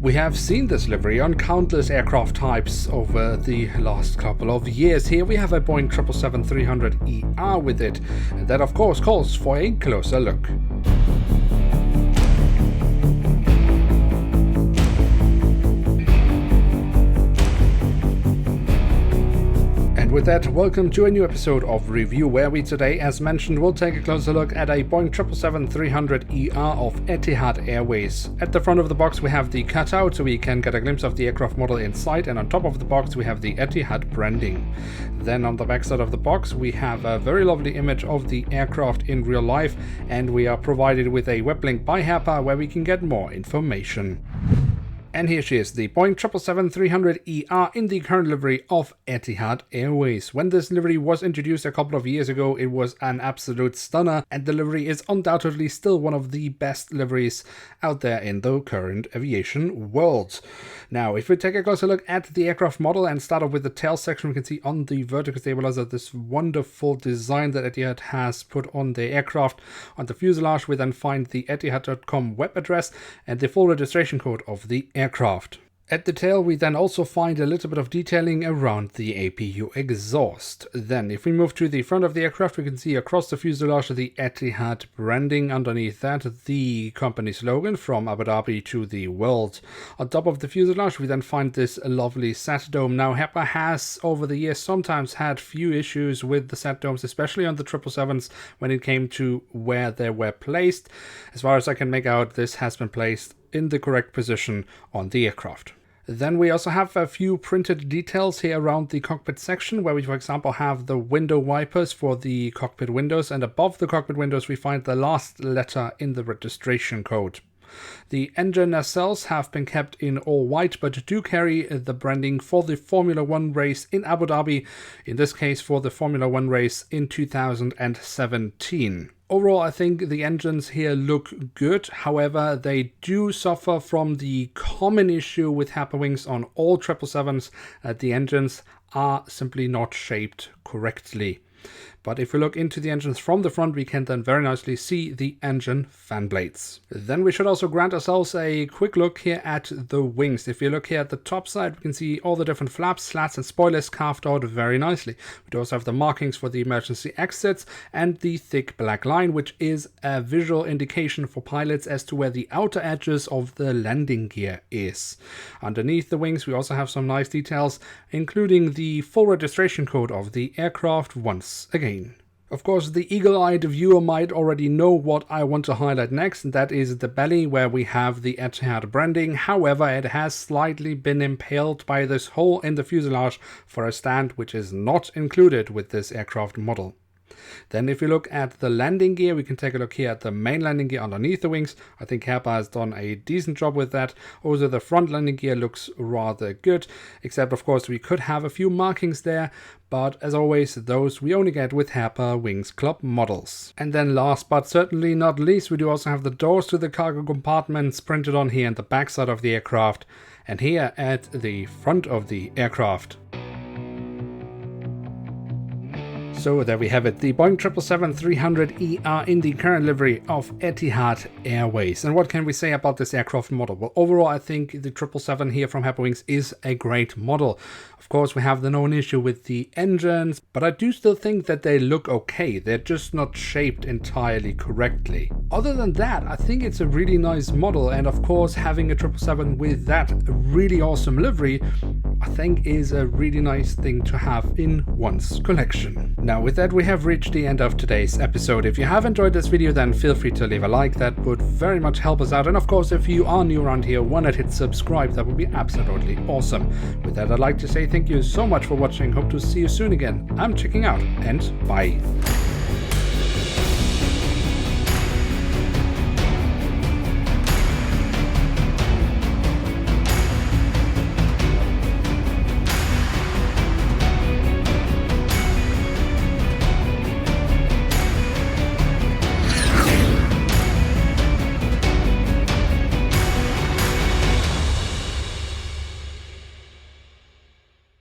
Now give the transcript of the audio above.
We have seen this livery on countless aircraft types over the last couple of years. Here we have a Boeing 777-300ER with it, and that of course calls for a closer look. With that, welcome to a new episode of Review, where we today, as mentioned, will take a closer look at a Boeing 777-300ER of Etihad Airways. At the front of the box we have the cutout, so we can get a glimpse of the aircraft model inside, and on top of the box we have the Etihad branding. Then on the back side of the box we have a very lovely image of the aircraft in real life, and we are provided with a web link by Herpa where we can get more information. And here she is, the Boeing 777-300ER in the current livery of Etihad Airways. When this livery was introduced a couple of years ago, it was an absolute stunner, and the livery is undoubtedly still one of the best liveries out there in the current aviation world. Now, if we take a closer look at the aircraft model and start off with the tail section, we can see on the vertical stabilizer this wonderful design that Etihad has put on the aircraft. On the fuselage, we then find the etihad.com web address and the full registration code of the aircraft. At the tail we then also find a little bit of detailing around the APU exhaust. Then if we move to the front of the aircraft, we can see across the fuselage the Etihad branding, underneath that the company slogan from Abu Dhabi to the world. On top of the fuselage we then find this lovely sat dome. Now Herpa has over the years sometimes had few issues with the sat domes, especially on the 777s when it came to where they were placed. As far as I can make out, this has been placed in the correct position on the aircraft. Then we also have a few printed details here around the cockpit section, where we for example have the window wipers for the cockpit windows, and above the cockpit windows we find the last letter in the registration code. The engine nacelles have been kept in all white, but do carry the branding for the Formula 1 race in Abu Dhabi, in this case for the Formula 1 race in 2017. Overall, I think the engines here look good. However, they do suffer from the common issue with Herpa Wings on all 777s. The engines are simply not shaped correctly. But if we look into the engines from the front, we can then very nicely see the engine fan blades. Then we should also grant ourselves a quick look here at the wings. If you look here at the top side, we can see all the different flaps, slats and spoilers carved out very nicely. We do also have the markings for the emergency exits and the thick black line, which is a visual indication for pilots as to where the outer edges of the landing gear is. Underneath the wings, we also have some nice details, including the full registration code of the aircraft once again. Of course, the eagle-eyed viewer might already know what I want to highlight next, and that is the belly, where we have the Etihad branding. However, it has slightly been impaled by this hole in the fuselage for a stand, which is not included with this aircraft model. Then if you look at the landing gear, we can take a look here at the main landing gear underneath the wings. I think Herpa has done a decent job with that. Also, the front landing gear looks rather good, except of course we could have a few markings there, but as always, those we only get with Herpa Wings Club models. And then last but certainly not least, we do also have the doors to the cargo compartments printed on here and the back side of the aircraft, and here at the front of the aircraft. So there we have it, the Boeing 777-300ER in the current livery of Etihad Airways. And what can we say about this aircraft model? Well, overall, I think the 777 here from Herpa Wings is a great model. Of course, we have the known issue with the engines, but I do still think that they look okay. They're just not shaped entirely correctly. Other than that, I think it's a really nice model, and of course, having a 777 with that really awesome livery, I think is a really nice thing to have in one's collection. Now with that, we have reached the end of today's episode. If you have enjoyed this video, then feel free to leave a like. That would very much help us out. And of course, if you are new around here, why not hit subscribe? That would be absolutely awesome. With that, I'd like to say thank you so much for watching. Hope to see you soon again. I'm checking out, and bye.